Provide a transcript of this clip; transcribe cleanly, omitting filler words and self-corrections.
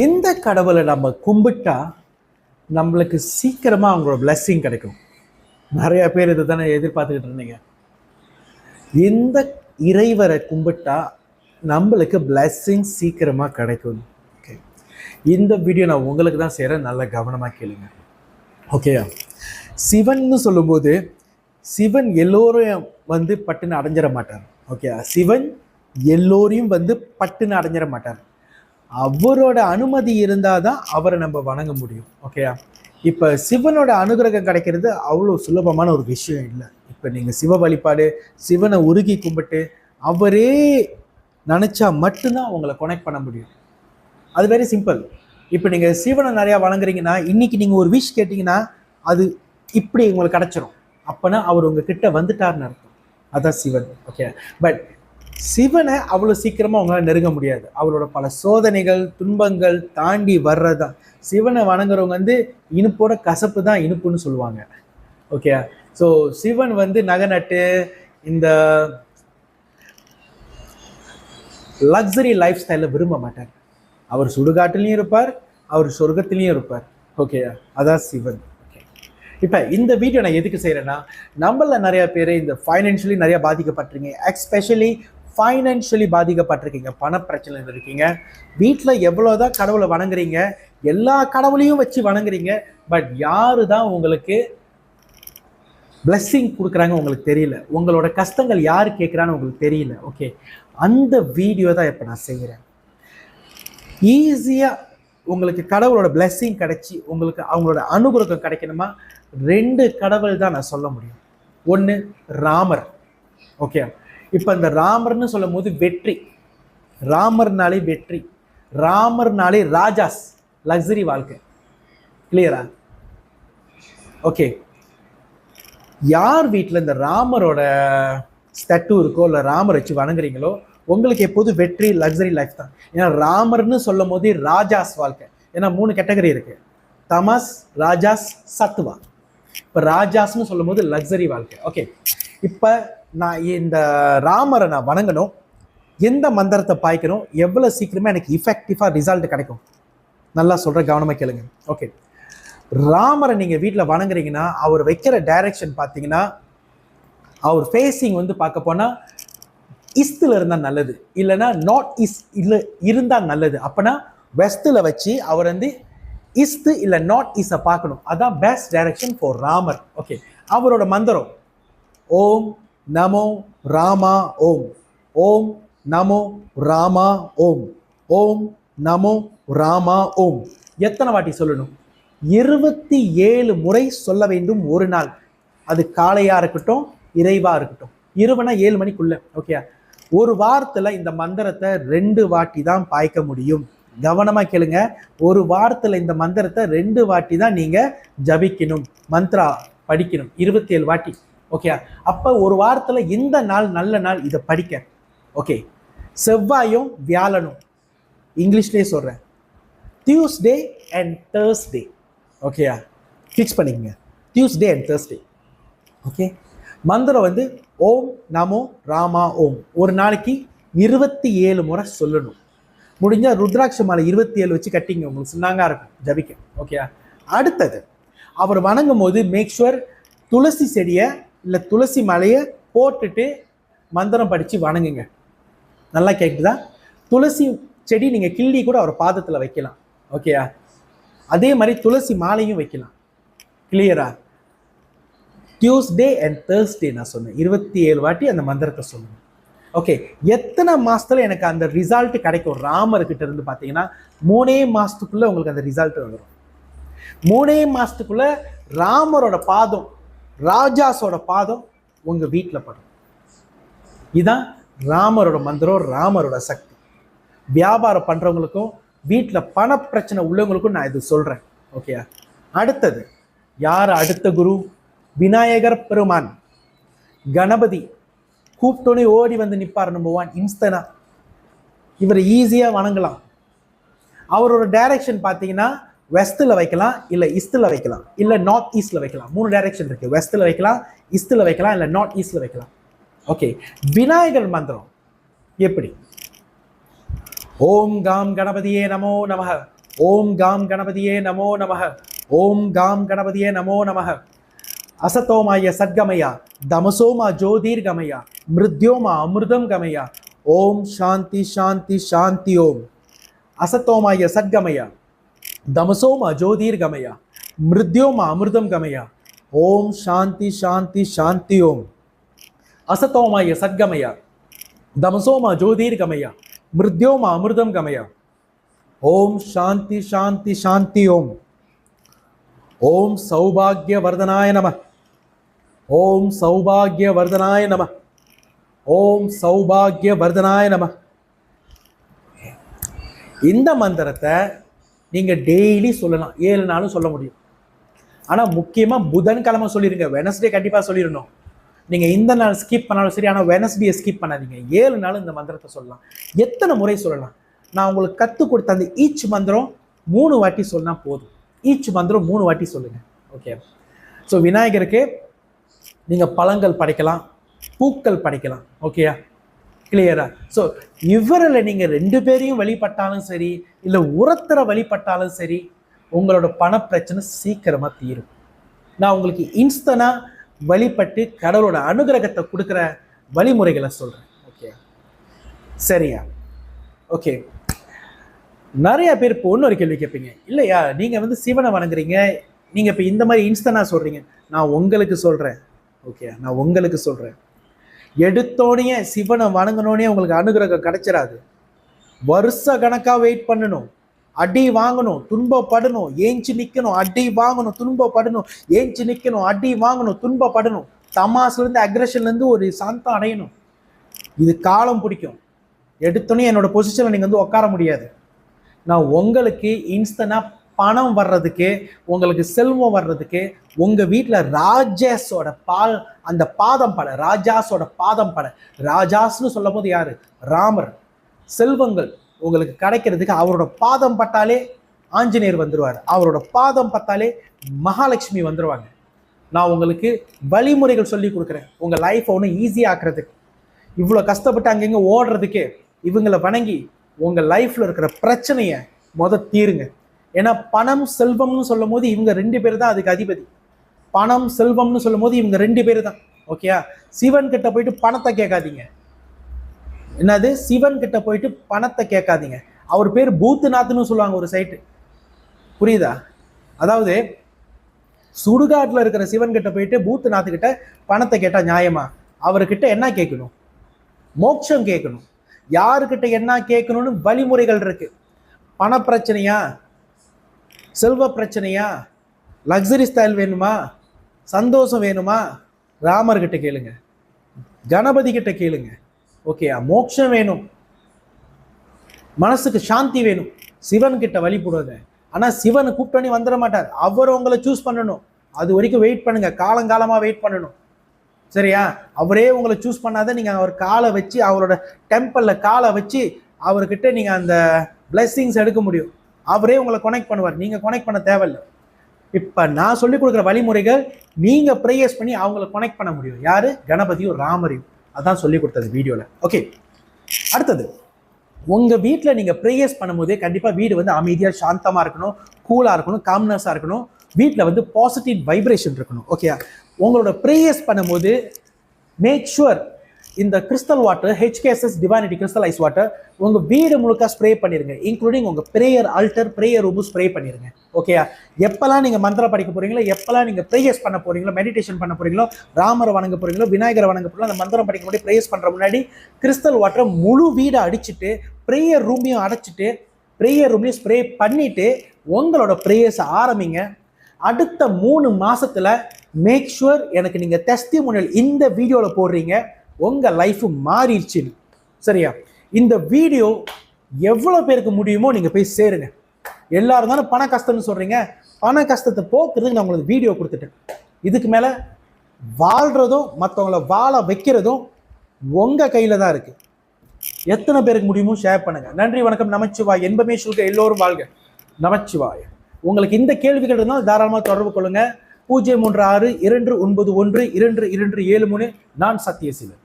எந்த கடவுளை நம்ம கும்பிட்டா நம்மளுக்கு சீக்கிரமாக அவங்களோட பிளெஸ்ஸிங் கிடைக்கும்? நிறைய பேர் இதை தானே எதிர்பார்த்துக்கிட்டு இருந்தீங்க. எந்த இறைவரை கும்பிட்டா நம்மளுக்கு பிளெஸ்ஸிங் சீக்கிரமாக கிடைக்கும்? ஓகே, இந்த வீடியோ நான் உங்களுக்கு தான் செய்கிறேன், நல்லா கவனமாக கேளுங்க. ஓகேயா? சிவன்னு சொல்லும்போது சிவன் எல்லோரும் வந்து பட்டுன்னு அடைஞ்சிட மாட்டார். ஓகே, சிவன் எல்லோரையும் வந்து பட்டுன்னு அடைஞ்சிட மாட்டார். அவரோட அனுமதி இருந்தால் தான் அவரை நம்ம வணங்க முடியும். ஓகேயா? இப்போ சிவனோட அனுகிரகம் கிடைக்கிறது அவ்வளோ சுலபமான ஒரு விஷயம் இல்லை. இப்போ நீங்கள் சிவ வழிபாடு, சிவனை உருகி கும்பிட்டு அவரே நினச்சா மட்டும்தான் உங்களை கனெக்ட் பண்ண முடியும். அது வெரி சிம்பிள். இப்போ நீங்கள் சிவனை நிறையா வணங்குறீங்கன்னா, இன்னைக்கு நீங்கள் ஒரு விஷ் கேட்டிங்கன்னா அது இப்படி உங்களுக்கு கிடச்சிரும். அப்போனா அவர் உங்ககிட்ட வந்துட்டார்னு அர்த்தம். அதான் சிவன். ஓகே, பட் சிவனை அவ்வளோ சீக்கிரமாக அவங்களால நெருங்க முடியாது. அவரோட பல சோதனைகள், துன்பங்கள் தாண்டி வர்றதான். சிவனை வணங்குறவங்க வந்து இனிப்போட கசப்பு தான் இனிப்புன்னு சொல்லுவாங்க. ஓகே, ஸோ சிவன் வந்து நகை நட்டு இந்த லக்ஸரி லைஃப் ஸ்டைலில் விரும்ப மாட்டார். அவர் சுடுகாட்டிலையும் இருப்பார், அவர் சொர்க்கத்திலையும் இருப்பார். ஓகே, அதான் சிவன். ஓகே, இப்போ இந்த வீடியோ நான் எதுக்கு செய்கிறேன்னா, நம்மள நிறைய பேர் இந்த ஃபைனான்ஷியலி நிறைய பாதிக்கப்பட்டிருக்கீங்க. எஸ்பெஷலி ஃபைனான்ஷியலி பாதிக்கப்பட்டிருக்கீங்க, பணப்பிரச்சனையில் இருக்கீங்க. வீட்டில் எவ்வளோதான் கடவுளை வணங்குறீங்க, எல்லா கடவுளையும் வச்சு வணங்குறீங்க, பட் யாரு தான் உங்களுக்கு பிளெஸ்ஸிங் கொடுக்குறாங்க உங்களுக்கு தெரியல. உங்களோட கஷ்டங்கள் யார் கேட்குறான்னு உங்களுக்கு தெரியல. ஓகே, அந்த வீடியோ தான் இப்போ நான் செய்கிறேன். ஈஸியாக உங்களுக்கு கடவுளோட பிளெஸ்ஸிங் கிடைச்சி உங்களுக்கு அவங்களோட அனுகிரகம் கிடைக்கணுமா, 2 கடவுள் தான் நான் சொல்ல முடியும். ஒன்று ராமர். ஓகே, இப்போ இந்த ராமர்னு சொல்லும் போது வெற்றி, ராமர்னாலே வெற்றி, ராமர்னாலே ராஜாஸ், லக்ஸரி வாழ்க்கை. கிளியரா? ஓகே, யார் வீட்டில் இந்த ராமரோட ஸ்டாட்டு இருக்கோ இல்லை ராமர் வச்சு வணங்குறீங்களோ உங்களுக்கு எப்போதும் வெற்றி, லக்ஸரி லைஃப் தான். ஏன்னா ராமர்னு சொல்லும் போது ராஜாஸ் வாழ்க்கை. ஏன்னா 3 கேட்டகரி இருக்கு, தமஸ், ராஜாஸ், சத்துவா. இப்போ ராஜாஸ்னு சொல்லும் போது லக்ஸரி வாழ்க்கை. ஓகே, இப்போ நான் இந்த ராமரை நான் வணங்கணும், எந்த மந்திரத்தை பாய்க்கணும், எவ்வளோ சீக்கிரமாக எனக்கு இஃபெக்டிவாக ரிசல்ட் கிடைக்கும், நல்லா சொல்கிற கவனமாக கேளுங்க. ஓகே, ராமரை நீங்கள் வீட்டில் வணங்குறீங்கன்னா அவர் வைக்கிற டைரக்ஷன் பார்த்தீங்கன்னா, அவர் ஃபேஸிங் வந்து பார்க்க போனால் ஈஸ்டில் இருந்தால் நல்லது, இல்லைன்னா நார்த் ஈஸ்ட் இல்லை இருந்தால் நல்லது. அப்போனா வெஸ்ட்டில் வச்சு அவர் வந்து ஈஸ்ட் இல்லை நார்த் ஈஸ்டை பார்க்கணும். அதான் best direction for Ramar. Okay, அவரோட மந்திரம் ஓம் நமோ ராமா ஓம், ஓம் நமோ ராமா ஓம், ஓம் நமோ ராமா ஓம். எத்தனை வாட்டி சொல்லணும்? 27 முறை சொல்ல வேண்டும் ஒரு நாள். அது காலையா இருக்கட்டும், இறைவா இருக்கட்டும், இரவுனா 7 மணிக்குள்ள. ஓகே, ஒரு வாரத்தில் இந்த மந்திரத்தை 2 வாட்டி தான் பாய்க்க முடியும். கவனமா கேளுங்க, ஒரு வாரத்தில் இந்த மந்திரத்தை 2 வாட்டி தான் நீங்க ஜபிக்கணும், மந்த்ரா படிக்கணும், 27 வாட்டி. ஓகே, அப்போ ஒரு வாரத்தில் இந்த நாள் நல்ல நாள் இதை படிக்க. ஓகே, செவ்வாயும் வியாழனும், இங்கிலீஷ்லேயே சொல்கிறேன், டியூஸ்டே அண்ட் தேர்ஸ்டே. ஓகேயா, ஃபிக்ஸ் பண்ணிக்கங்க, டியூஸ்டே அண்ட் தேர்ஸ்டே. ஓகே, மந்திரம் வந்து ஓம் நமோ ராமா ஓம். ஒரு நாளைக்கு 27 முறை சொல்லணும். முடிஞ்சால் ருத்ராட்ச மாலை 27 வச்சு கட்டிங்க, உங்களுக்கு சின்னாங்க இருக்கும் ஜபிக்க. ஓகேயா, அடுத்தது அவர் வணங்கும் போது மேக் ஷுவர் துளசி செடியை இல்லை துளசி மலையை போட்டுட்டு மந்திரம் படித்து வணங்குங்க. நல்லா கேட்குதா? துளசி செடி நீங்கள் கிள்ளி கூட அவர் பாதத்தில் வைக்கலாம். ஓகேயா, அதே மாதிரி துளசி மாலையும் வைக்கலாம். கிளியரா? டியூஸ்டே அண்ட் தேர்ஸ்டே நான் சொன்னேன், 27 வாட்டி அந்த மந்திரத்தை சொல்லணும். ஓகே, எத்தனை மாதத்தில் எனக்கு அந்த ரிசல்ட் கிடைக்கும்? ராமர்கிட்ட இருந்து பார்த்தீங்கன்னா 3 மாதத்துக்குள்ளே உங்களுக்கு அந்த ரிசல்ட் வந்துடும். 3 மாதத்துக்குள்ளே ராமரோட பாதம், ராஜாஸோட பாதம் உங்கள் வீட்டில் படும். இதுதான் ராமரோட மந்திரம், ராமரோட சக்தி. வியாபாரம் பண்ணுறவங்களுக்கும் வீட்டில் பண பிரச்சனை உள்ளவங்களுக்கும் நான் இது சொல்கிறேன். ஓகேயா, அடுத்தது யார்? அடுத்த குரு விநாயகர் பெருமான். கணபதி கூப்பிட்டோன்னே ஓடி வந்து நிற்பார். நம்பர் 1 இன்ஸ்டனா. இவர் ஈஸியாக வணங்கலாம். அவரோட டைரக்ஷன் பார்த்தீங்கன்னா வெஸ்ட்டில் வைக்கலாம், இல்லை ஈஸ்டில் வைக்கலாம், இல்லை நார்த் ஈஸ்டில் வைக்கலாம். 3 டைரக்ஷன் இருக்குது, வெஸ்ட்டில் வைக்கலாம், ஈஸ்டில் வைக்கலாம், இல்லை நார்த் ஈஸ்டில் வைக்கலாம். ஓகே, விநாயகர் மந்திரம் எப்படி? ஓம் காம் கணபதியே நமோ நமஹ, ஓம் காம் கணபதியே நமோ நமக. ஓம் காம் கணபதியே நமோ நமக. அசதோமாய சத்கமயா தமசோமா ஜோதிர்கமயா மிருத்யோமா அமிர்தம் கமயா. ஓம் சாந்தி சாந்தி சாந்தி. ஓம் அசதோமாய சத்கமயா தமசோமா ஜோதிர்கமயா மிருத்யோமா அமிர்தம் கமயா. ஓம் சாந்தி சாந்தி சாந்தி. ஓம் அசதோமாய சத்கமயா தமசோமா ஜோதிர்கமயா மிருத்யோமா அமிர்தம் கமயா. ஓம் சாந்தி சாந்தி சாந்தி. ஓம் ஓம் சௌபாகிய வர்தனாய நம. ஓம் சௌபாகிய வர்தனாய நம. ஓம் சௌபாகிய வர்தனாய நம. இந்த மந்திரத்தை நீங்க டெய்லி சொல்லலாம், 7 நாளும் சொல்ல முடியும். ஆனா முக்கியமா புதன்கிழமை சொல்லிருங்க, வெனஸ்டே கண்டிப்பா சொல்லிடணும். நீங்க இந்த நாள் ஸ்கிப் பண்ணாலும் சரி, ஆனா வெனஸ்டே ஸ்கிப் பண்ணாதீங்க. 7 நாள் இந்த மந்திரத்தை சொல்லலாம். எத்தனை முறை சொல்லலாம்? நான் உங்களுக்கு கற்றுக் கொடுத்த அந்த ஈச் மந்திரம் 3 வாட்டி சொன்னா போதும். ஈச் மந்திரம் 3 வாட்டி சொல்லுங்க. ஓகே. ஸோ விநாயகருக்கு நீங்க பழங்கள் படைக்கலாம், பூக்கள் படைக்கலாம். ஓகேயா? கிளியரா? ஸோ இவரில் நீங்க 2 பேரையும் வழிபட்டாலும் சரி, இல்லை ஒருத்தரை வழிபட்டாலும் சரி, உங்களோட பணப்பிரச்சனை சீக்கிரமா தீரும். நான் உங்களுக்கு இன்ஸ்டனா வழிபட்டு கடவுளோட அனுகிரகத்தை கொடுக்குற வழிமுறைகளை சொல்றேன். ஓகே சரியா? ஓகே. நிறைய பேர் இப்போ இன்னொரு கேள்வி கேட்பீங்க, இல்லையா நீங்க சிவனை வணங்குறீங்க, நீங்க இப்போ இந்த மாதிரி இன்ஸ்டனா சொல்றீங்க. நான் உங்களுக்கு சொல்றேன். ஓகே, நான் உங்களுக்கு சொல்றேன். எடுத்தோடனே சிவனை வணங்கினோடனே உங்களுக்கு அனுகிரகம் கிடைச்சிடாது. வருஷ கணக்கா வெயிட் பண்ணணும், அடி வாங்கணும், துன்பப்படணும், ஏஞ்சி நிற்கணும், அடி வாங்கணும், துன்பப்படணும், ஏஞ்சி நிற்கணும், அடி வாங்கணும், துன்பப்படணும். தமாசுலேருந்து அக்ரெஷன்லேருந்து ஒரு சாந்தம் அடையணும். இது காலம் பிடிக்கும். எடுத்தோடனே என்னோட பொசிஷனில் நீங்கள் உட்கார முடியாது. நான் உங்களுக்கு இன்ஸ்டன்டாக பணம் வர்றதுக்கு, உங்களுக்கு செல்வம் வர்றதுக்கு, உங்கள் வீட்டில் ராஜாஸோட அந்த பாதம் பட, ராஜாஸோட பாதம் பட, ராஜாஸ்னு சொல்லும் போது யாரு? ராமர். செல்வங்கள் உங்களுக்கு கிடைக்கிறதுக்கு அவரோட பாதம் பட்டாலே ஆஞ்சநேயர் வந்துடுவார், அவரோட பாதம் பட்டாலே மகாலட்சுமி வந்துடுவாங்க. நான் உங்களுக்கு வழிமுறைகள் சொல்லி கொடுக்குறேன், உங்கள் லைஃப்பை ஒன்று ஈஸியாக ஆக்குறதுக்கு. இவ்வளோ கஷ்டப்பட்டு அங்கங்கே ஓடுறதுக்கு இவங்களை வணங்கி உங்கள் லைஃப்பில் இருக்கிற பிரச்சனையை தீருங்க. ஏன்னா பணம் செல்வம்னு சொல்லும் போது இவங்க 2 பேர் தான் அதுக்கு அதிபதி. பணம் செல்வம்னு சொல்லும் போது இவங்க 2 பேர் தான். ஓகேயா? சிவன் கிட்ட போயிட்டு பணத்தை கேட்காதீங்க. என்னது? சிவன் கிட்ட போயிட்டு பணத்தை கேட்காதீங்க. அவர் பேர் பூத்துநாத்னு சொல்லுவாங்க ஒரு சைட்டு. புரியுதா? அதாவது சுடுகாட்டில் இருக்கிற சிவன் கிட்ட போயிட்டு பூத்துநாத்து கிட்ட பணத்தை கேட்டா நியாயமா? அவர்கிட்ட என்ன கேட்கணும்? மோட்சம் கேட்கணும். யாருக்கிட்ட என்ன கேட்கணும்னு வழிமுறைகள் இருக்கு. பண பிரச்சனையா, செல்வ பிரச்சனையா, லக்ஸரி ஸ்டைல் வேணுமா, சந்தோஷம் வேணுமா? ராமர்கிட்ட கேளுங்க, கணபதி கிட்ட கேளுங்க. ஓகேயா? மோட்சம் வேணும், மனசுக்கு சாந்தி வேணும், சிவன் கிட்ட வழிபடுவாங்க. ஆனால் சிவனை கூப்பிட்டோன்னே வந்துட மாட்டார். அவர் உங்களை சூஸ் பண்ணணும். அது வரைக்கும் வெயிட் பண்ணுங்க, காலங்காலமாக வெயிட் பண்ணணும். சரியா? அவரே உங்களை சூஸ் பண்ணாதான் நீங்கள் அவர் காலை வச்சு, அவரோட டெம்பிளில் காலை வச்சு அவர்கிட்ட நீங்கள் அந்த பிளெஸ்ஸிங்ஸ் எடுக்க முடியும். அவரே உங்களை கனெக்ட் பண்ணுவார், நீங்கள் கனெக்ட் பண்ண தேவையில்லை. இப்போ நான் சொல்லிக் கொடுக்குற வழிமுறைகள் நீங்கள் ப்ரேயர்ஸ் பண்ணி அவங்கள கனெக்ட் பண்ண முடியும். யார்? கணபதியும் ராமரையும். அதான் சொல்லி கொடுத்தது வீடியோவில். ஓகே, அடுத்தது, உங்கள் வீட்டில் நீங்கள் ப்ரேயர்ஸ் பண்ணும்போதே கண்டிப்பாக வீடு அமைதியாக சாந்தமாக இருக்கணும், கூலாக இருக்கணும், காம்னஸாக இருக்கணும். வீட்டில் பாசிட்டிவ் வைப்ரேஷன் இருக்கணும். ஓகே, உங்களோட ப்ரேயர்ஸ் பண்ணும்போது மேக் ஷுவர் இந்த crystal water, HKSS divinity crystallise water உங்கள் வீடு முழுக்க ஸ்ப்ரே பண்ணிடுங்க, இன்க்ளூடிங் உங்கள் ப்ரேயர் ஆல்டர், ப்ரேயர் ரூமும் ஸ்ப்ரே பண்ணிடுங்க. ஓகேயா? எப்போல்லாம் நீங்கள் மந்திரம் படிக்க போகிறீங்களோ, எப்போல்லாம் நீங்கள் ப்ரேயர்ஸ் பண்ண போகிறீங்களோ, மெடிடேஷன் பண்ண போகிறீங்களோ, ராமரை வணங்க போகிறீங்களோ, விநாயகரை வணங்க போகிறீங்களோ, அந்த மந்திரம் படிக்க முன்னாடி ப்ரேயர்ஸ் பண்ணுற முன்னாடி கிறிஸ்டல் வாட்டரை முழு வீடை அடிச்சுட்டு, ப்ரேயர் ரூமையும் அடைச்சிட்டு, ப்ரேயர் ரூம்லையும் ஸ்ப்ரே பண்ணிவிட்டு உங்களோட ப்ரேயர்ஸை ஆரம்பிங்க. அடுத்த 3 மாதத்தில் மேக் ஷுவர் எனக்கு நீங்கள் டெஸ்டிமோனியல் இந்த வீடியோவில் போடுறீங்க, உங்கள் லைஃப் மாறிடுச்சுன்னு. சரியா? இந்த வீடியோ எவ்வளோ பேருக்கு முடியுமோ நீங்கள் போய் சேருங்க. எல்லாரும் தானே பண கஷ்டம்னு சொல்கிறீங்க, பண கஷ்டத்தை போக்குறதுக்கு நான் உங்களுக்கு வீடியோ கொடுத்துட்டேன். இதுக்கு மேலே வாழ்கிறதும் மற்றவங்கள வாழ வைக்கிறதும் உங்கள் கையில் தான் இருக்குது. எத்தனை பேருக்கு முடியுமோ ஷேர் பண்ணுங்கள். நன்றி, வணக்கம், நமச்சிவாய். என்பமே சொல்க, எல்லோரும் வாழ்க. நமச்சிவாய். உங்களுக்கு இந்த கேள்விகள் இருந்தால் தாராளமாக தொடர்பு கொள்ளுங்கள். 036 291 2273. நான் சத்யசீலன்.